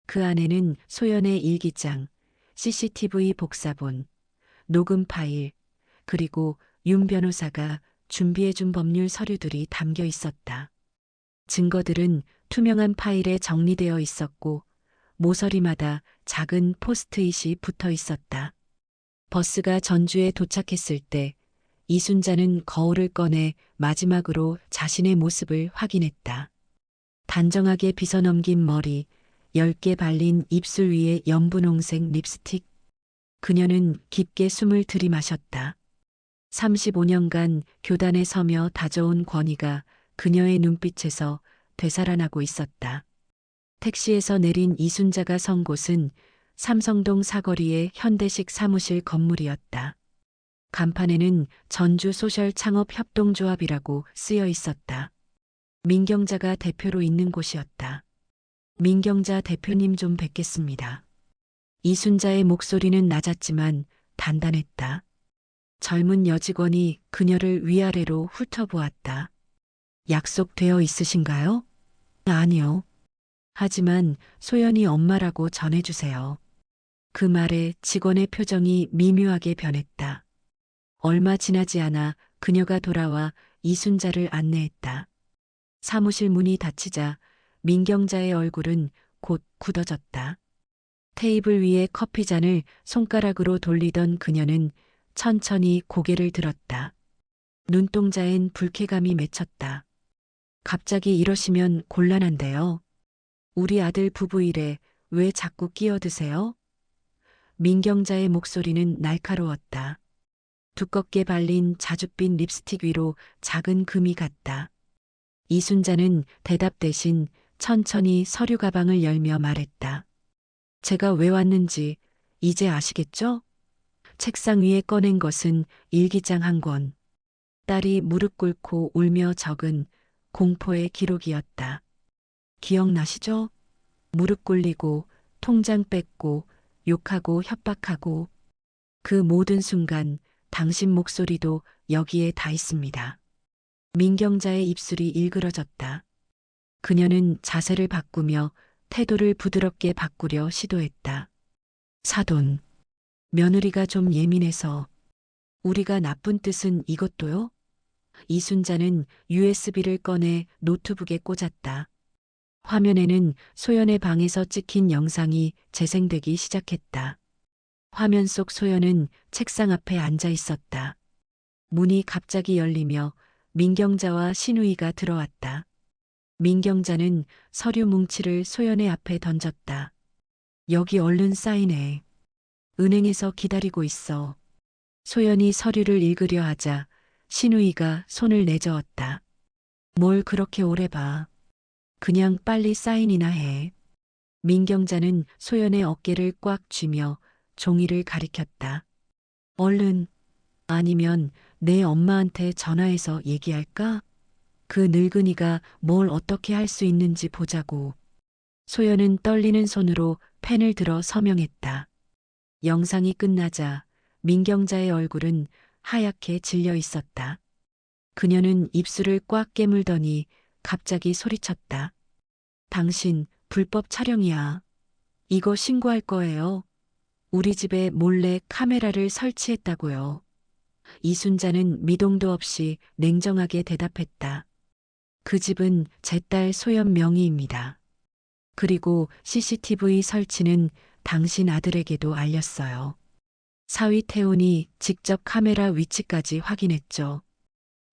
그 안에는 소연의 일기장, CCTV 복사본, 녹음 파일, 그리고 윤 변호사가 준비해준 법률 서류들이 담겨 있었다. 증거들은 투명한 파일에 정리되어 있었고 모서리마다 작은 포스트잇이 붙어 있었다. 버스가 전주에 도착했을 때 이순자는 거울을 꺼내 마지막으로 자신의 모습을 확인했다. 단정하게 빗어넘긴 머리, 얇게 발린 입술 위에 연분홍색 립스틱. 그녀는 깊게 숨을 들이마셨다. 35년간 교단에 서며 다져온 권위가 그녀의 눈빛에서 되살아나고 있었다. 택시에서 내린 이순자가 선 곳은 삼성동 사거리의 현대식 사무실 건물이었다. 간판에는 전주 소셜 창업 협동조합이라고 쓰여 있었다. 민경자가 대표로 있는 곳이었다. 민경자 대표님 좀 뵙겠습니다. 이순자의 목소리는 낮았지만 단단했다. 젊은 여직원이 그녀를 위아래로 훑어보았다. 약속되어 있으신가요? 아니요. 하지만 소연이 엄마라고 전해주세요. 그 말에 직원의 표정이 미묘하게 변했다. 얼마 지나지 않아 그녀가 돌아와 이순자를 안내했다. 사무실 문이 닫히자 민경자의 얼굴은 곧 굳어졌다. 테이블 위에 커피잔을 손가락으로 돌리던 그녀는 천천히 고개를 들었다. 눈동자엔 불쾌감이 맺혔다. 갑자기 이러시면 곤란한데요. 우리 아들 부부 일에 왜 자꾸 끼어드세요? 민경자의 목소리는 날카로웠다. 두껍게 발린 자줏빛 립스틱 위로 작은 금이 갔다. 이순자는 대답 대신 천천히 서류 가방을 열며 말했다. 제가 왜 왔는지 이제 아시겠죠? 책상 위에 꺼낸 것은 일기장 한 권. 딸이 무릎 꿇고 울며 적은 공포의 기록이었다. 기억나시죠? 무릎 꿇리고 통장 뺏고 욕하고 협박하고 그 모든 순간 당신 목소리도 여기에 다 있습니다. 민경자의 입술이 일그러졌다. 그녀는 자세를 바꾸며 태도를 부드럽게 바꾸려 시도했다. 사돈, 며느리가 좀 예민해서 우리가 나쁜 뜻은 이것도요? 이순자는 USB를 꺼내 노트북에 꽂았다. 화면에는 소연의 방에서 찍힌 영상이 재생되기 시작했다. 화면 속 소연은 책상 앞에 앉아 있었다. 문이 갑자기 열리며 민경자와 신우이가 들어왔다. 민경자는 서류 뭉치를 소연의 앞에 던졌다. 여기 얼른 사인해. 은행에서 기다리고 있어. 소연이 서류를 읽으려 하자 신우이가 손을 내저었다. 뭘 그렇게 오래 봐. 그냥 빨리 사인이나 해. 민경자는 소연의 어깨를 꽉 쥐며 종이를 가리켰다. 얼른, 아니면 내 엄마한테 전화해서 얘기할까? 그 늙은이가 뭘 어떻게 할 수 있는지 보자고. 소연은 떨리는 손으로 펜을 들어 서명했다. 영상이 끝나자 민경자의 얼굴은 하얗게 질려 있었다. 그녀는 입술을 꽉 깨물더니 갑자기 소리쳤다. 당신 불법 촬영이야. 이거 신고할 거예요. 우리 집에 몰래 카메라를 설치했다고요. 이순자는 미동도 없이 냉정하게 대답했다. 그 집은 제 딸 소연 명의입니다. 그리고 CCTV 설치는 당신 아들에게도 알렸어요. 사위 태훈이 직접 카메라 위치까지 확인했죠.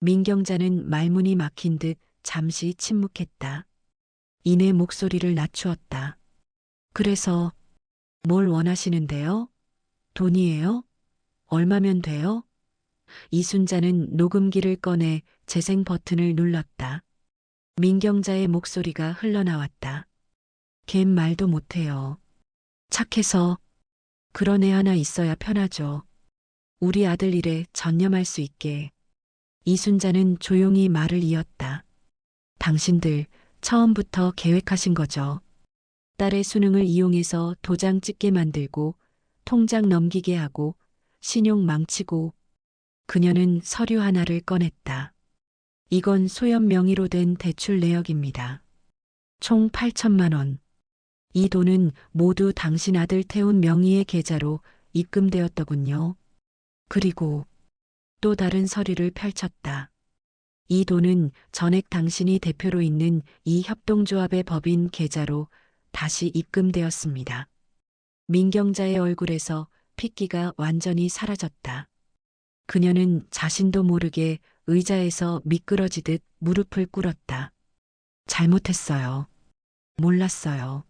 민경자는 말문이 막힌 듯 잠시 침묵했다. 이내 목소리를 낮추었다. 그래서 뭘 원하시는데요? 돈이에요? 얼마면 돼요? 이순자는 녹음기를 꺼내 재생 버튼을 눌렀다. 민경자의 목소리가 흘러나왔다. 걘 말도 못해요. 착해서 그런 애 하나 있어야 편하죠. 우리 아들 일에 전념할 수 있게. 이순자는 조용히 말을 이었다. 당신들 처음부터 계획하신 거죠. 딸의 수능을 이용해서 도장 찍게 만들고 통장 넘기게 하고 신용 망치고. 그녀는 서류 하나를 꺼냈다. 이건 소연 명의로 된 대출 내역입니다. 총 8천만 원. 이 돈은 모두 당신 아들 태훈 명의의 계좌로 입금되었더군요. 그리고 또 다른 서류를 펼쳤다. 이 돈은 전액 당신이 대표로 있는 이 협동조합의 법인 계좌로 다시 입금되었습니다. 민경자의 얼굴에서 핏기가 완전히 사라졌다. 그녀는 자신도 모르게 의자에서 미끄러지듯 무릎을 꿇었다. 잘못했어요. 몰랐어요.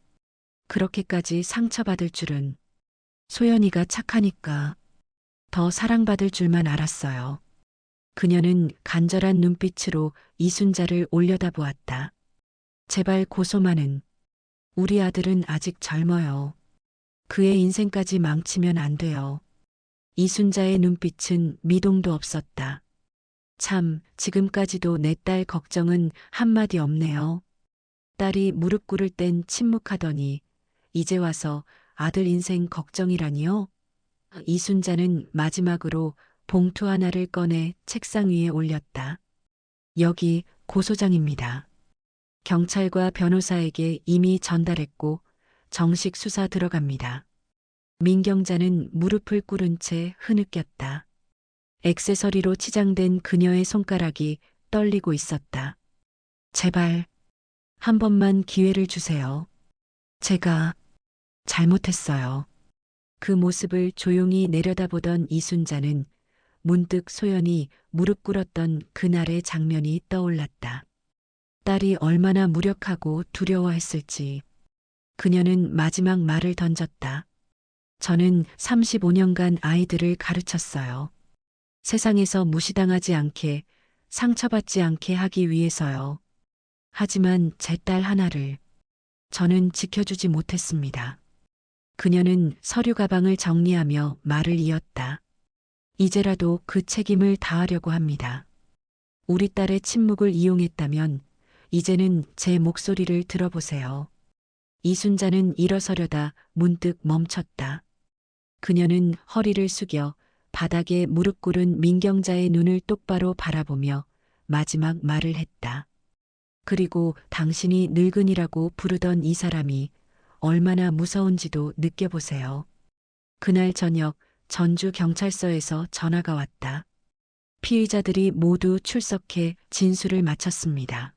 그렇게까지 상처받을 줄은. 소연이가 착하니까 더 사랑받을 줄만 알았어요. 그녀는 간절한 눈빛으로 이순자를 올려다보았다. 제발 고소만은. 우리 아들은 아직 젊어요. 그의 인생까지 망치면 안 돼요. 이순자의 눈빛은 미동도 없었다. 참, 지금까지도 내 딸 걱정은 한마디 없네요. 딸이 무릎 꿇을 땐 침묵하더니 이제 와서 아들 인생 걱정이라니요? 이순자는 마지막으로 봉투 하나를 꺼내 책상 위에 올렸다. 여기 고소장입니다. 경찰과 변호사에게 이미 전달했고 정식 수사 들어갑니다. 민경자는 무릎을 꿇은 채 흐느꼈다. 액세서리로 치장된 그녀의 손가락이 떨리고 있었다. 제발 한 번만 기회를 주세요. 제가 잘못했어요. 그 모습을 조용히 내려다보던 이순자는 문득 소연이 무릎 꿇었던 그날의 장면이 떠올랐다. 딸이 얼마나 무력하고 두려워했을지. 그녀는 마지막 말을 던졌다. 저는 35년간 아이들을 가르쳤어요. 세상에서 무시당하지 않게, 상처받지 않게 하기 위해서요. 하지만 제 딸 하나를 저는 지켜주지 못했습니다. 그녀는 서류 가방을 정리하며 말을 이었다. 이제라도 그 책임을 다하려고 합니다. 우리 딸의 침묵을 이용했다면 이제는 제 목소리를 들어보세요. 이순자는 일어서려다 문득 멈췄다. 그녀는 허리를 숙여 바닥에 무릎 꿇은 민경자의 눈을 똑바로 바라보며 마지막 말을 했다. 그리고 당신이 늙은이라고 부르던 이 사람이 얼마나 무서운지도 느껴보세요. 그날 저녁 전주 경찰서에서 전화가 왔다. 피의자들이 모두 출석해 진술을 마쳤습니다.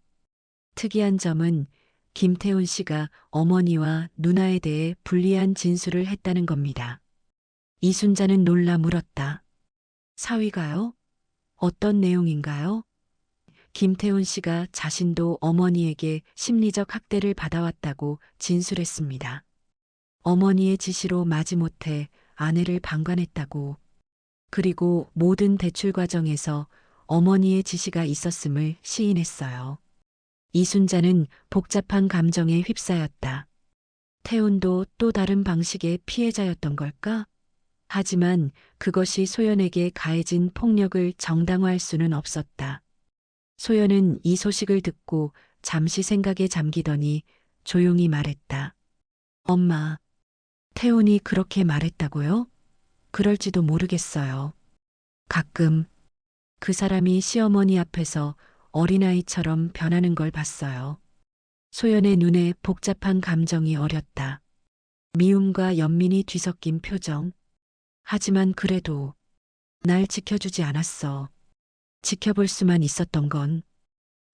특이한 점은 김태훈 씨가 어머니와 누나에 대해 불리한 진술을 했다는 겁니다. 이순자는 놀라 물었다. 사위가요? 어떤 내용인가요? 김태훈 씨가 자신도 어머니에게 심리적 학대를 받아왔다고 진술했습니다. 어머니의 지시로 마지못해 아내를 방관했다고. 그리고 모든 대출 과정에서 어머니의 지시가 있었음을 시인했어요. 이순자는 복잡한 감정에 휩싸였다. 태훈도 또 다른 방식의 피해자였던 걸까? 하지만 그것이 소연에게 가해진 폭력을 정당화할 수는 없었다. 소연은 이 소식을 듣고 잠시 생각에 잠기더니 조용히 말했다. 엄마, 태훈이 그렇게 말했다고요? 그럴지도 모르겠어요. 가끔 그 사람이 시어머니 앞에서 어린아이처럼 변하는 걸 봤어요. 소연의 눈에 복잡한 감정이 어렸다. 미움과 연민이 뒤섞인 표정. 하지만 그래도 날 지켜주지 않았어. 지켜볼 수만 있었던 건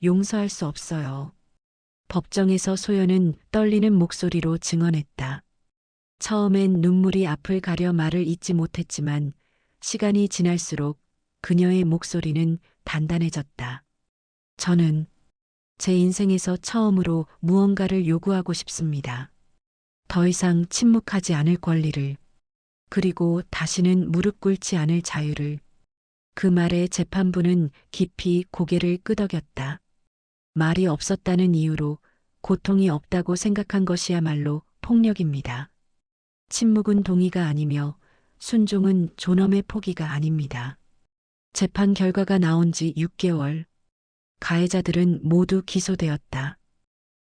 용서할 수 없어요. 법정에서 소연은 떨리는 목소리로 증언했다. 처음엔 눈물이 앞을 가려 말을 잇지 못했지만 시간이 지날수록 그녀의 목소리는 단단해졌다. 저는 제 인생에서 처음으로 무언가를 요구하고 싶습니다. 더 이상 침묵하지 않을 권리를, 그리고 다시는 무릎 꿇지 않을 자유를. 그 말에 재판부는 깊이 고개를 끄덕였다. 말이 없었다는 이유로 고통이 없다고 생각한 것이야말로 폭력입니다. 침묵은 동의가 아니며 순종은 존엄의 포기가 아닙니다. 재판 결과가 나온 지 6개월. 가해자들은 모두 기소되었다.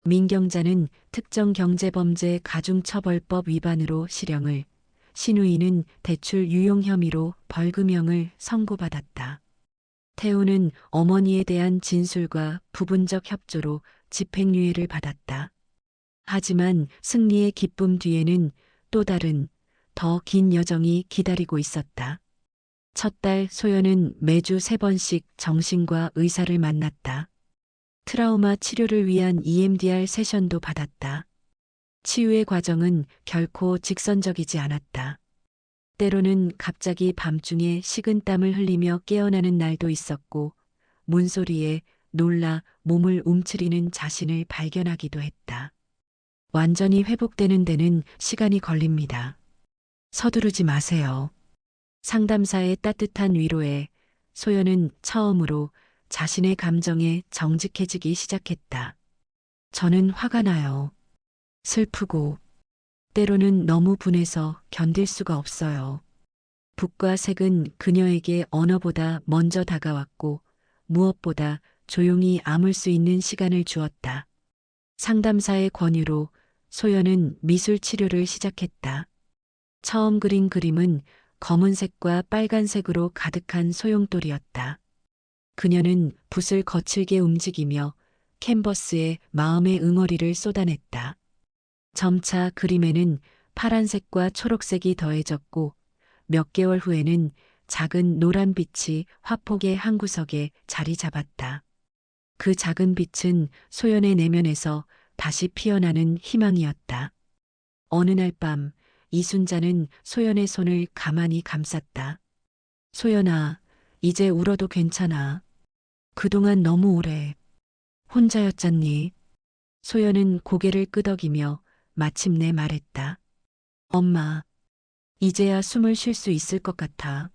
민경자는 특정경제범죄 가중처벌법 위반으로 실형을, 신우이는 대출 유용 혐의로 벌금형을 선고받았다. 태우는 어머니에 대한 진술과 부분적 협조로 집행유예를 받았다. 하지만 승리의 기쁨 뒤에는 또 다른 더 긴 여정이 기다리고 있었다. 첫 달 소연은 매주 3번씩 정신과 의사를 만났다. 트라우마 치료를 위한 EMDR 세션도 받았다. 치유의 과정은 결코 직선적이지 않았다. 때로는 갑자기 밤중에 식은땀을 흘리며 깨어나는 날도 있었고, 문소리에 놀라 몸을 움츠리는 자신을 발견하기도 했다. 완전히 회복되는 데는 시간이 걸립니다. 서두르지 마세요. 상담사의 따뜻한 위로에 소연은 처음으로 자신의 감정에 정직해지기 시작했다. 저는 화가 나요. 슬프고, 때로는 너무 분해서 견딜 수가 없어요. 붓과 색은 그녀에게 언어보다 먼저 다가왔고, 무엇보다 조용히 아물 수 있는 시간을 주었다. 상담사의 권유로 소연은 미술 치료를 시작했다. 처음 그린 그림은 검은색과 빨간색으로 가득한 소용돌이였다. 그녀는 붓을 거칠게 움직이며 캔버스에 마음의 응어리를 쏟아냈다. 점차 그림에는 파란색과 초록색이 더해졌고 몇 개월 후에는 작은 노란 빛이 화폭의 한 구석에 자리 잡았다. 그 작은 빛은 소연의 내면에서 다시 피어나는 희망이었다. 어느 날 밤 이순자는 소연의 손을 가만히 감쌌다. 소연아, 이제 울어도 괜찮아. 그동안 너무 오래 혼자였잖니. 소연은 고개를 끄덕이며 마침내 말했다. 엄마, 이제야 숨을 쉴 수 있을 것 같아.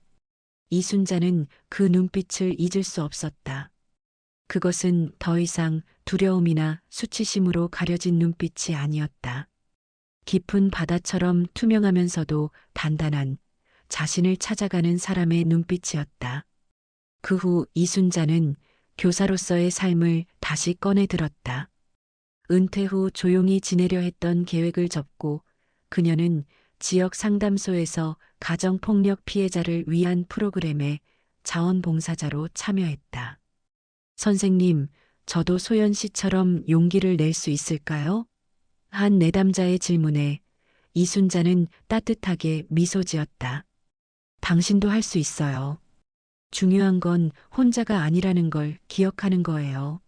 이순자는 그 눈빛을 잊을 수 없었다. 그것은 더 이상 두려움이나 수치심으로 가려진 눈빛이 아니었다. 깊은 바다처럼 투명하면서도 단단한 자신을 찾아가는 사람의 눈빛이었다. 그 후 이순자는 교사로서의 삶을 다시 꺼내 들었다. 은퇴 후 조용히 지내려 했던 계획을 접고 그녀는 지역 상담소에서 가정폭력 피해자를 위한 프로그램에 자원봉사자로 참여했다. 선생님, 저도 소연 씨처럼 용기를 낼 수 있을까요? 한 내담자의 질문에 이순자는 따뜻하게 미소 지었다. 당신도 할 수 있어요. 중요한 건 혼자가 아니라는 걸 기억하는 거예요.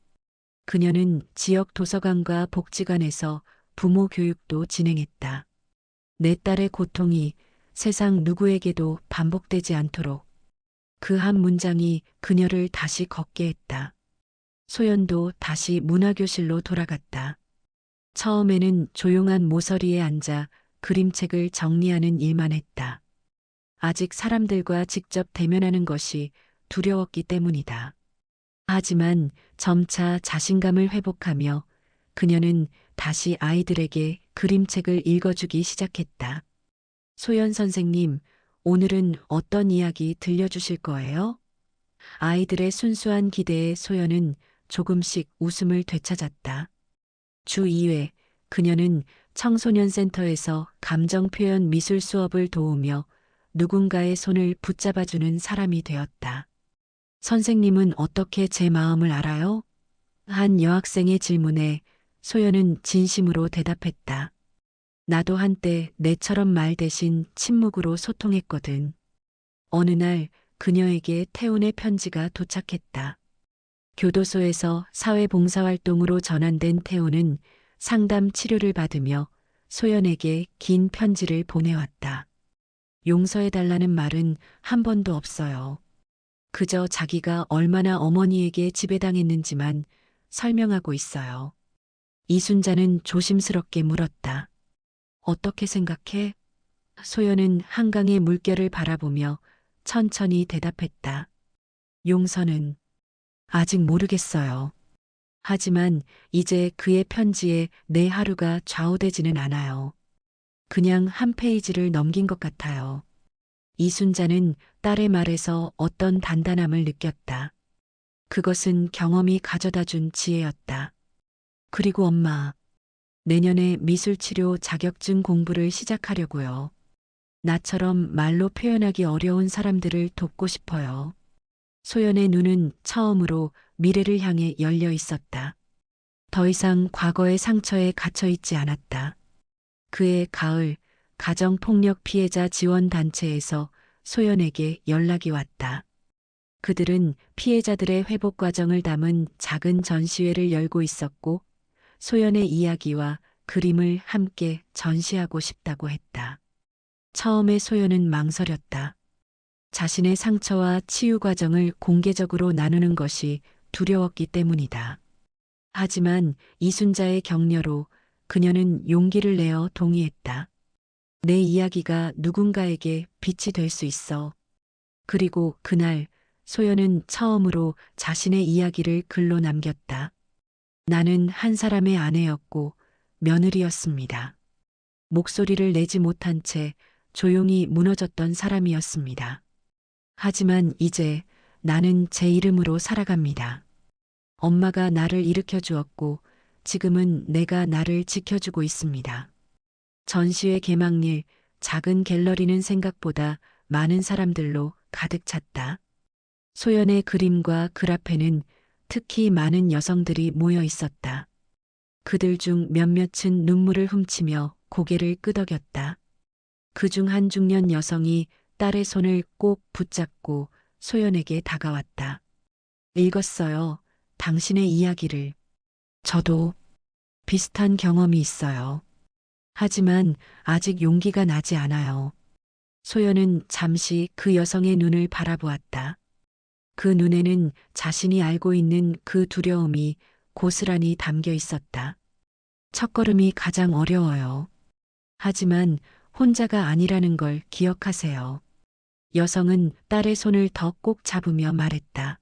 그녀는 지역 도서관과 복지관에서 부모 교육도 진행했다. 내 딸의 고통이 세상 누구에게도 반복되지 않도록. 그 한 문장이 그녀를 다시 걷게 했다. 소연도 다시 문화교실로 돌아갔다. 처음에는 조용한 모서리에 앉아 그림책을 정리하는 일만 했다. 아직 사람들과 직접 대면하는 것이 두려웠기 때문이다. 하지만 점차 자신감을 회복하며 그녀는 다시 아이들에게 그림책을 읽어주기 시작했다. 소연 선생님, 오늘은 어떤 이야기 들려주실 거예요? 아이들의 순수한 기대에 소연은 조금씩 웃음을 되찾았다. 주 2회, 그녀는 청소년 센터에서 감정 표현 미술 수업을 도우며 누군가의 손을 붙잡아주는 사람이 되었다. 선생님은 어떻게 제 마음을 알아요? 한 여학생의 질문에 소연은 진심으로 대답했다. 나도 한때 내처럼 말 대신 침묵으로 소통했거든. 어느 날 그녀에게 태훈의 편지가 도착했다. 교도소에서 사회봉사활동으로 전환된 태훈은 상담 치료를 받으며 소연에게 긴 편지를 보내왔다. 용서해달라는 말은 한 번도 없어요. 그저 자기가 얼마나 어머니에게 지배당했는지만 설명하고 있어요. 이순자는 조심스럽게 물었다. 어떻게 생각해? 소연은 한강의 물결을 바라보며 천천히 대답했다. 용서는 아직 모르겠어요. 하지만 이제 그의 편지에 내 하루가 좌우되지는 않아요. 그냥 한 페이지를 넘긴 것 같아요. 이순자는 딸의 말에서 어떤 단단함을 느꼈다. 그것은 경험이 가져다 준 지혜였다. 그리고 엄마, 내년에 미술치료 자격증 공부를 시작하려고요. 나처럼 말로 표현하기 어려운 사람들을 돕고 싶어요. 소연의 눈은 처음으로 미래를 향해 열려 있었다. 더 이상 과거의 상처에 갇혀 있지 않았다. 그해 가을, 가정폭력 피해자 지원단체에서 소연에게 연락이 왔다. 그들은 피해자들의 회복 과정을 담은 작은 전시회를 열고 있었고, 소연의 이야기와 그림을 함께 전시하고 싶다고 했다. 처음에 소연은 망설였다. 자신의 상처와 치유 과정을 공개적으로 나누는 것이 두려웠기 때문이다. 하지만 이순자의 격려로 그녀는 용기를 내어 동의했다. 내 이야기가 누군가에게 빛이 될 수 있어. 그리고 그날 소연은 처음으로 자신의 이야기를 글로 남겼다. 나는 한 사람의 아내였고 며느리였습니다. 목소리를 내지 못한 채 조용히 무너졌던 사람이었습니다. 하지만 이제 나는 제 이름으로 살아갑니다. 엄마가 나를 일으켜 주었고 지금은 내가 나를 지켜주고 있습니다. 전시회 개막일 작은 갤러리는 생각보다 많은 사람들로 가득 찼다. 소연의 그림과 글 앞에는 특히 많은 여성들이 모여 있었다. 그들 중 몇몇은 눈물을 훔치며 고개를 끄덕였다. 그중 한 중년 여성이 딸의 손을 꼭 붙잡고 소연에게 다가왔다. 읽었어요. 당신의 이야기를. 저도 비슷한 경험이 있어요. 하지만 아직 용기가 나지 않아요. 소연은 잠시 그 여성의 눈을 바라보았다. 그 눈에는 자신이 알고 있는 그 두려움이 고스란히 담겨 있었다. 첫걸음이 가장 어려워요. 하지만 혼자가 아니라는 걸 기억하세요. 여성은 딸의 손을 더 꼭 잡으며 말했다.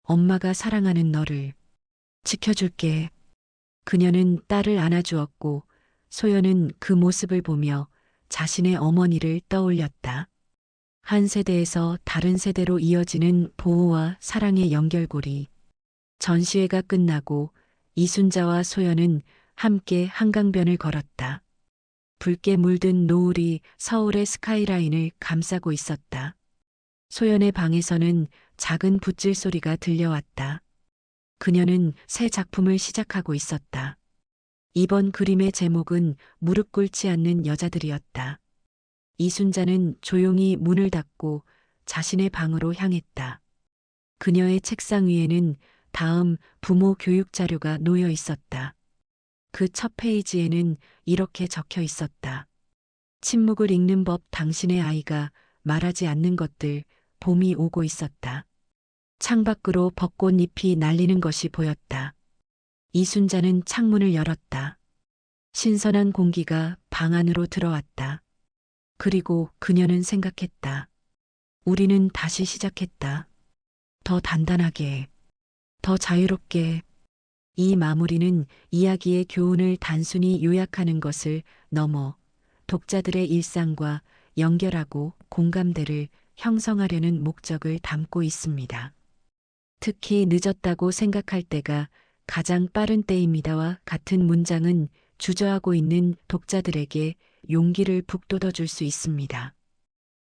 엄마가 사랑하는 너를 지켜줄게. 그녀는 딸을 안아주었고 소연은 그 모습을 보며 자신의 어머니를 떠올렸다. 한 세대에서 다른 세대로 이어지는 보호와 사랑의 연결고리. 전시회가 끝나고 이순자와 소연은 함께 한강변을 걸었다. 붉게 물든 노을이 서울의 스카이라인을 감싸고 있었다. 소연의 방에서는 작은 붓질 소리가 들려왔다. 그녀는 새 작품을 시작하고 있었다. 이번 그림의 제목은 무릎 꿇지 않는 여자들이었다. 이순자는 조용히 문을 닫고 자신의 방으로 향했다. 그녀의 책상 위에는 다음 부모 교육 자료가 놓여 있었다. 그 첫 페이지에는 이렇게 적혀 있었다. 침묵을 읽는 법 당신의 아이가 말하지 않는 것들 봄이 오고 있었다. 창밖으로 벚꽃잎이 날리는 것이 보였다. 이순자는 창문을 열었다. 신선한 공기가 방 안으로 들어왔다. 그리고 그녀는 생각했다. 우리는 다시 시작했다. 더 단단하게, 더 자유롭게. 이 마무리는 이야기의 교훈을 단순히 요약하는 것을 넘어 독자들의 일상과 연결하고 공감대를 형성하려는 목적을 담고 있습니다. 특히 늦었다고 생각할 때가 가장 빠른 때입니다와 같은 문장은 주저하고 있는 독자들에게 용기를 북돋워 줄 수 있습니다.